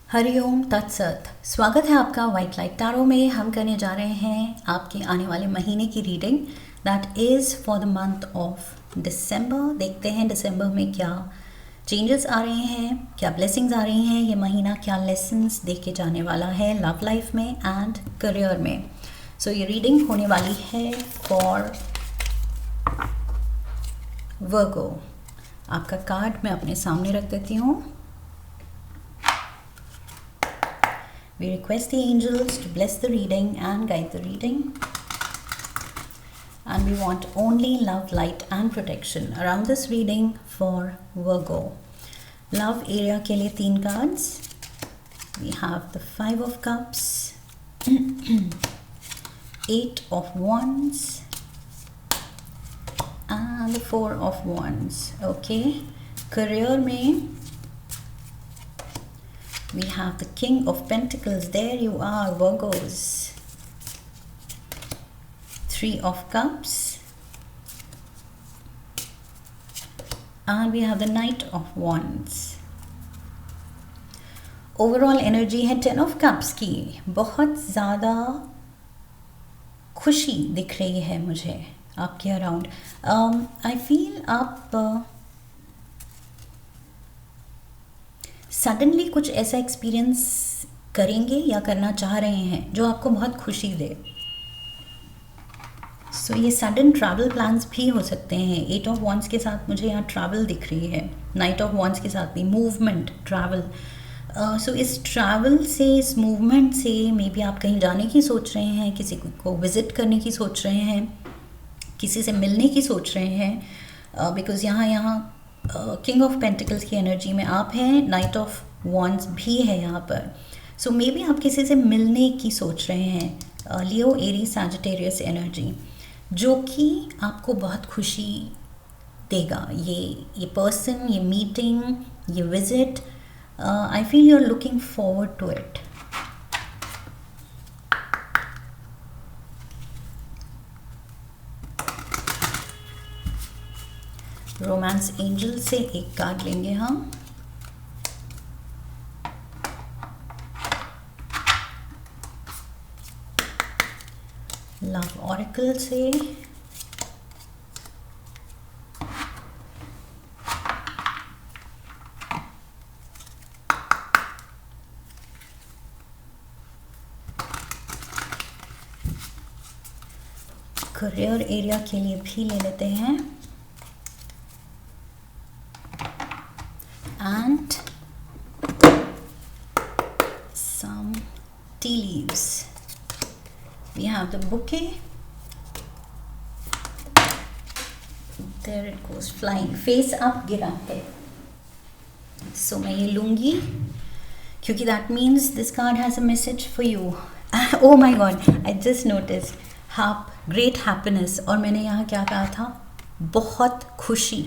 हरिओम तत्सत। स्वागत है आपका वाइट लाइट टैरो में। हम करने जा रहे हैं आपके आने वाले महीने की reading that is for the month of December. देखते हैं दिसंबर में क्या चेंजेस आ रहे हैं, क्या ब्लेसिंग्स आ रही हैं, ये महीना क्या लेसन्स दे के जाने वाला है लव लाइफ में एंड करियर में। सो ये रीडिंग होने वाली है फॉर वर्गो। आपका कार्ड मैं अपने सामने रख देती हूँ। We request the angels to bless the reading and guide the reading. And we want only love, light and protection around this reading for Virgo. Love area के लिए 3 cards. We have the 5 of Cups, 8 of Wands and the 4 of Wands. Okay. Career में we have the King of Pentacles. There you are, Virgos. 3 of Cups. And we have the Knight of Wands. Overall energy है 10 of Cups की। बहुत ज़्यादा खुशी दिख रही है मुझे आपके अराउंड। I feel आप सडनली कुछ ऐसा एक्सपीरियंस करेंगे या करना चाह रहे हैं जो आपको बहुत खुशी दे। सो ये सडन ट्रैवल प्लान्स भी हो सकते हैं। 8 ऑफ वॉन्ड्स के साथ मुझे यहाँ ट्रैवल दिख रही है, नाइट ऑफ वॉन्ड्स के साथ भी मूवमेंट, ट्रैवल। सो इस ट्रैवल से, इस मूवमेंट से मे बी आप कहीं जाने की सोच रहे हैं, किसी को विज़िट करने की सोच रहे हैं, किसी से मिलने की सोच रहे हैं। बिकॉज़ यहाँ किंग ऑफ पेंटिकल्स की एनर्जी में आप हैं, नाइट ऑफ वॉन्ड्स भी है यहाँ पर। सो मे बी आप किसी से मिलने की सोच रहे हैं, लियो, एरीज, सैजिटेरियस एनर्जी, जो कि आपको बहुत खुशी देगा। ये पर्सन, ये मीटिंग, ये visit, I feel you are looking forward to it. Romance angel से एक कार्ड लेंगे हम। लव ऑरेकल से करियर एरिया के लिए भी ले लेते हैं। And some tea leaves. We have the bouquet. There it goes flying. Face up गिरा है। So मैं ये लूँगी क्योंकि that means this card has a message for you. Oh my God! I just noticed. Great happiness. और मैंने यहाँ क्या कहा था? बहुत खुशी।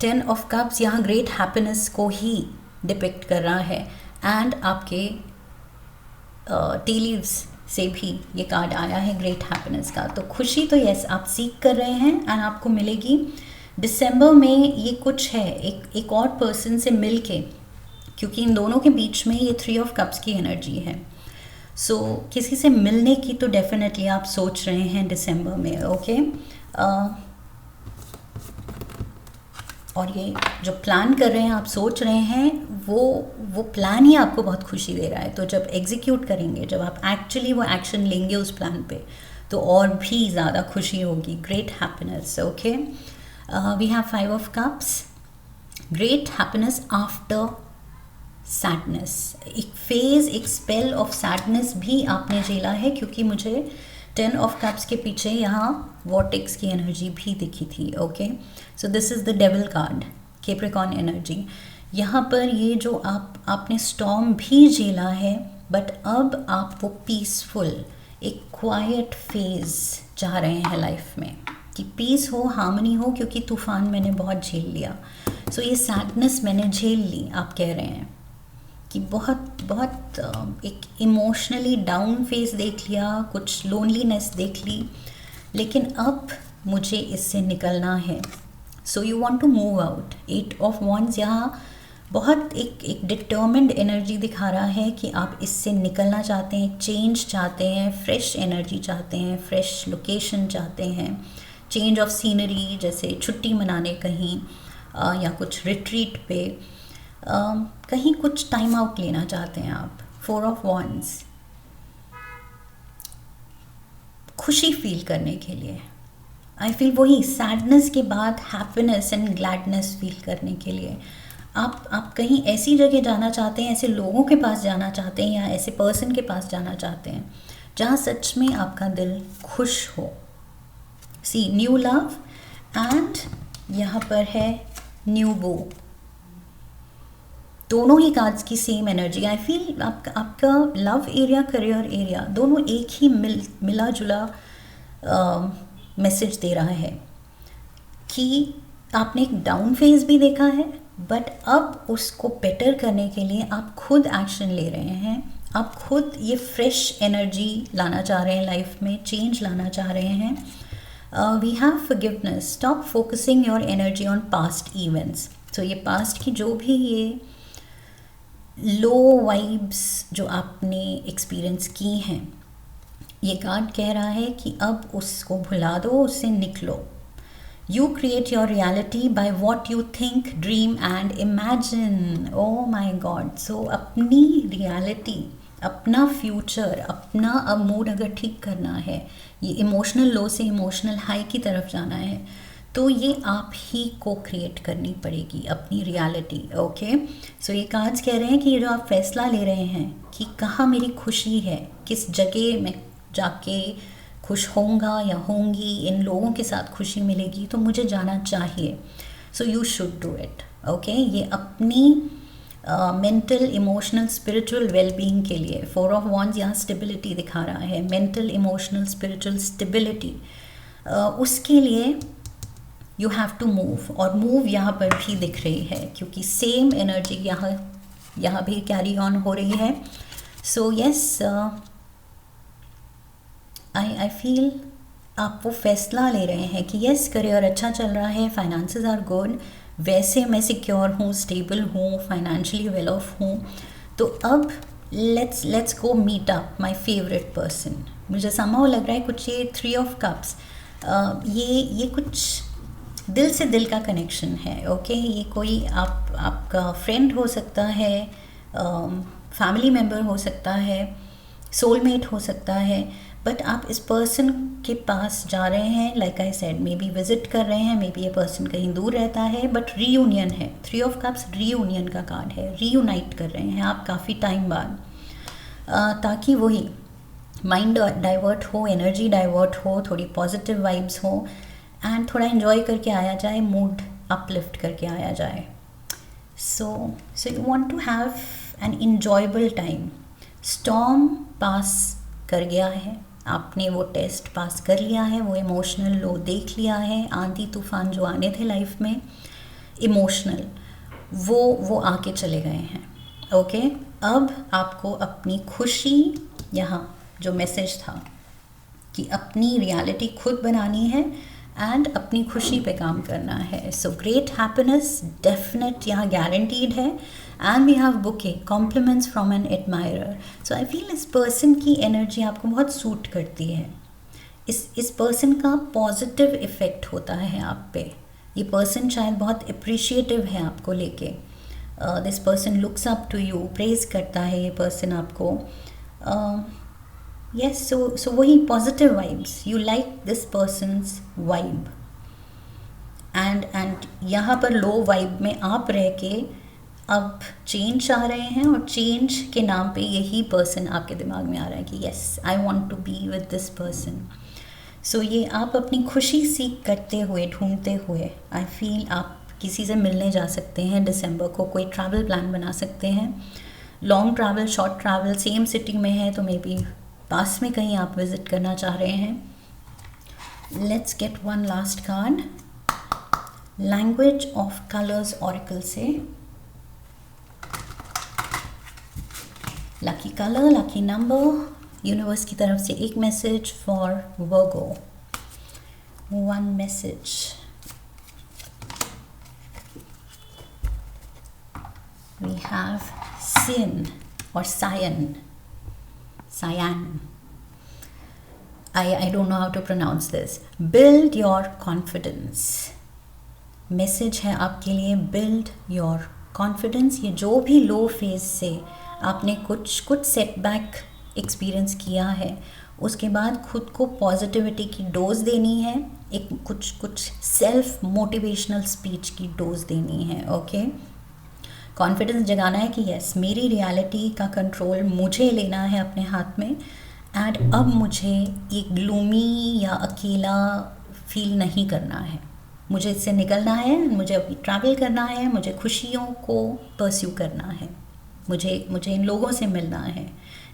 10 ऑफ कप्स यहाँ ग्रेट हैप्पीनेस को ही डिपिक्ट कर रहा है। एंड आपके टी लीव्स से भी ये कार्ड आया है ग्रेट हैप्पीनेस का। तो खुशी तो यस आप सीख कर रहे हैं एंड आपको मिलेगी। दिसंबर में ये कुछ है, एक और पर्सन से मिल के, क्योंकि इन दोनों के बीच में ये 3 ऑफ कप्स की एनर्जी है। सो किसी से मिलने की तो डेफिनेटली आप सोच रहे हैं दिसंबर में। ओके। और ये जो प्लान कर रहे हैं, आप सोच रहे हैं, वो प्लान ही आपको बहुत खुशी दे रहा है। तो जब एग्जीक्यूट करेंगे, जब आप एक्चुअली वो एक्शन लेंगे उस प्लान पे, तो और भी ज़्यादा खुशी होगी। Great happiness. Okay. We have 5 of cups. Great happiness after sadness. एक फेज, एक स्पेल ऑफ सैडनेस भी आपने झेला है, क्योंकि मुझे 10 ऑफ कप्स के पीछे यहाँ वॉर्टेक्स की एनर्जी भी दिखी थी। Okay. So this is the devil card, Capricorn energy. यहाँ पर ये जो आपने स्टॉर्म भी झेला है, बट अब आप वो पीसफुल, एक क्वाइट फेज चाह रहे हैं लाइफ में, कि पीस हो, हार्मनी हो, क्योंकि तूफान मैंने बहुत झेल लिया। सो ये सैडनेस मैंने झेल ली, आप कह रहे हैं कि बहुत एक इमोशनली डाउन फेस देख लिया, कुछ लोनलीनेस देख ली, लेकिन अब मुझे इससे निकलना है। So you want to move out. 8 of wands यहाँ बहुत एक डिटर्मिन्ड एनर्जी दिखा रहा है कि आप इससे निकलना चाहते हैं, चेंज चाहते हैं, फ्रेश एनर्जी चाहते हैं, फ्रेश लोकेशन चाहते हैं, चेंज ऑफ सीनरी, जैसे छुट्टी मनाने कहीं या कुछ रिट्रीट पे कहीं कुछ टाइम आउट लेना चाहते हैं आप। 4 ऑफ वॉन्ड्स, खुशी फील करने के लिए। आई फील वही सैडनेस के बाद हैप्पीनेस एंड ग्लैडनेस फील करने के लिए आप कहीं ऐसी जगह जाना चाहते हैं, ऐसे लोगों के पास जाना चाहते हैं या ऐसे पर्सन के पास जाना चाहते हैं जहाँ सच में आपका दिल खुश हो। सी न्यू लव एंड यहाँ पर है न्यू बो, दोनों ही कार्ड्स की सेम एनर्जी। आई फील आपका लव एरिया, करियर एरिया, दोनों एक ही मिला जुला मैसेज दे रहा है कि आपने एक डाउन फेज भी देखा है, बट अब उसको बेटर करने के लिए आप खुद एक्शन ले रहे हैं। आप खुद ये फ्रेश एनर्जी लाना चाह रहे हैं लाइफ में, चेंज लाना चाह रहे हैं। We have forgiveness, stop focusing your energy on past events. तो ये पास्ट की जो भी ये लो वाइब्स जो आपने एक्सपीरियंस की हैं, ये कार्ड कह रहा है कि अब उसको भुला दो, उससे निकलो। You create your reality by what you think, dream and imagine. Oh my god, so अपनी रियलिटी, अपना फ्यूचर, अपना अब मूड अगर ठीक करना है, ये इमोशनल लो से इमोशनल हाई की तरफ जाना है, तो ये आप ही को क्रिएट करनी पड़ेगी अपनी रियलिटी। ओके, सो ये कार्ड्स कह रहे हैं कि ये जो आप फैसला ले रहे हैं कि कहाँ मेरी खुशी है, किस जगह मैं जाके खुश होऊंगा या होंगी, इन लोगों के साथ खुशी मिलेगी, तो मुझे जाना चाहिए। So you should do it. Okay, ये अपनी मेंटल, इमोशनल, स्पिरिचुअल वेलबींग के लिए 4 ऑफ वॉन्ड्स यहाँ स्टेबिलिटी दिखा रहा है, मेंटल, इमोशनल, स्पिरिचुअल स्टेबिलिटी, उसके लिए यू हैव टू मूव। और मूव यहाँ पर भी दिख रही है क्योंकि सेम एनर्जी यहाँ भी कैरी ऑन हो रही है। सो यस, आई फील आप वो फैसला ले रहे हैं कि यस, करियर अच्छा चल रहा है, फाइनेंसेस आर गुड, वैसे मैं सिक्योर हूँ, स्टेबल हूँ, फाइनेंशियली वेल ऑफ हूँ, तो अब let's go meet up my favourite person. मुझे समहाउ लग रहा है कुछ ये 3 ऑफ कप्स, ये कुछ दिल से दिल का कनेक्शन है। ओके, ये कोई आपका फ्रेंड हो सकता है, फैमिली मेम्बर हो सकता है, सोलमेट हो सकता है, बट आप इस पर्सन के पास जा रहे हैं, like I said, may be visit कर रहे हैं, मे बी ये पर्सन कहीं दूर रहता है, बट रीयूनियन है। 3 ऑफ कप्स रीयूनियन का कार्ड है, रीयूनाइट कर रहे हैं आप काफ़ी टाइम बाद, ताकि वही माइंड डाइवर्ट हो, एनर्जी डाइवर्ट हो, थोड़ी पॉजिटिव वाइब्स हो एंड थोड़ा इन्जॉय करके आया जाए, मूड अपलिफ्ट करके आया जाए। So you want to have an enjoyable time. Storm pass कर गया है, आपने वो टेस्ट पास कर लिया है, वो इमोशनल लो देख लिया है, आंधी तूफान जो आने थे लाइफ में इमोशनल, वो आके चले गए हैं। ओके, अब आपको अपनी खुशी, यहाँ जो मैसेज था कि अपनी रियलिटी खुद बनानी है एंड अपनी खुशी पे काम करना है। सो ग्रेट हैप्पीनेस डेफिनेट यहाँ गारंटीड है। And we have bouquet compliments from an admirer. So I feel इस पर्सन की एनर्जी आपको बहुत सूट करती है, इस पर्सन का पॉजिटिव इफ़ेक्ट होता है आप पे। ये पर्सन शायद बहुत अप्रिशिएटिव है आपको लेके, this person looks up to you, praise करता है ये पर्सन आपको। Yes, so वही positive vibes, you like this person's vibe and यहाँ पर लो वाइब में आप रह के अब चेंज आ रहे हैं, और चेंज के नाम पे यही पर्सन आपके दिमाग में आ रहा है कि yes, I want to be with this person. So ये आप अपनी खुशी सीख करते हुए, ढूंढते हुए, आई फील आप किसी से मिलने जा सकते हैं दिसंबर को, कोई ट्रैवल प्लान बना सकते हैं, long travel, short travel, same city में है तो मे बी पास में कहीं आप विजिट करना चाह रहे हैं। Let's get one last card, language of colours oracle से। Lucky colour, lucky number, universe की तरफ से एक message for Virgo, one message. we have Cyan or Cyan. Cyan. I don't know how to pronounce this. Build your confidence. Message है आपके लिए, build your confidence. ये जो भी लो फेज से आपने कुछ सेटबैक एक्सपीरियंस किया है, उसके बाद खुद को पॉजिटिविटी की डोज देनी है, एक कुछ सेल्फ मोटिवेशनल स्पीच की डोज देनी है. ओके, कॉन्फिडेंस जगाना है कि यस, मेरी रियलिटी का कंट्रोल मुझे लेना है अपने हाथ में. एंड अब मुझे ये ग्लूमी या अकेला फील नहीं करना है, मुझे इससे निकलना है, मुझे अभी ट्रैवल करना है, मुझे खुशियों को परस्यू करना है, मुझे इन लोगों से मिलना है,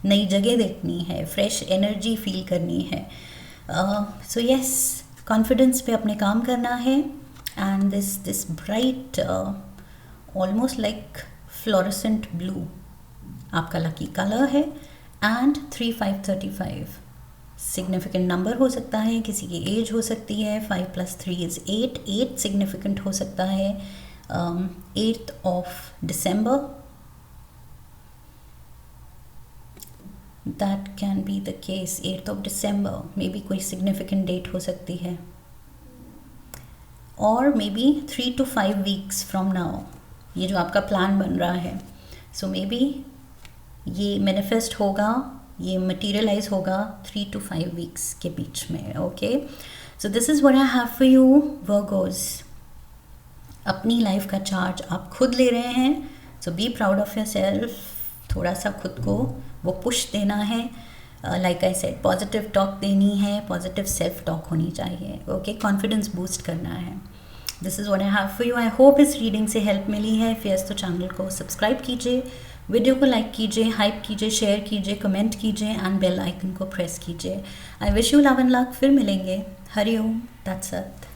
नई जगह देखनी है, फ्रेश एनर्जी फील करनी है. सो यस, कॉन्फिडेंस पे अपने काम करना है. And this bright almost like fluorescent blue आपका लकी कलर है. एंड 3535 सिग्निफिकेंट नंबर हो सकता है, किसी की एज हो सकती है. 5 + 3 = 8. 8 सिग्निफिकेंट हो सकता है. 8th of December, that can be the case. 8th of December may be कोई सिग्निफिकेंट डेट हो सकती है. और may be 3 to 5 weeks from now ये जो आपका प्लान बन रहा है, सो मे बी ये मैनिफेस्ट होगा, ये मटीरियलाइज होगा 3 to 5 weeks के बीच में. Okay, so this is what I have for you Virgos. अपनी लाइफ का चार्ज आप खुद ले रहे हैं, so be proud of yourself. थोड़ा सा खुद को वो पुश देना है. Like I said, positive talk देनी है, पॉजिटिव सेल्फ टॉक होनी चाहिए. ओके, कॉन्फिडेंस बूस्ट करना है. This is what I have for you. I hope इस रीडिंग से हेल्प मिली है. फिर तो चैनल को सब्सक्राइब कीजिए, वीडियो को लाइक कीजिए, हाइप कीजिए, शेयर कीजिए, कमेंट कीजिए एंड बेल आइकन को प्रेस कीजिए. I wish you love and luck. फिर मिलेंगे. हरि ओम. That's it.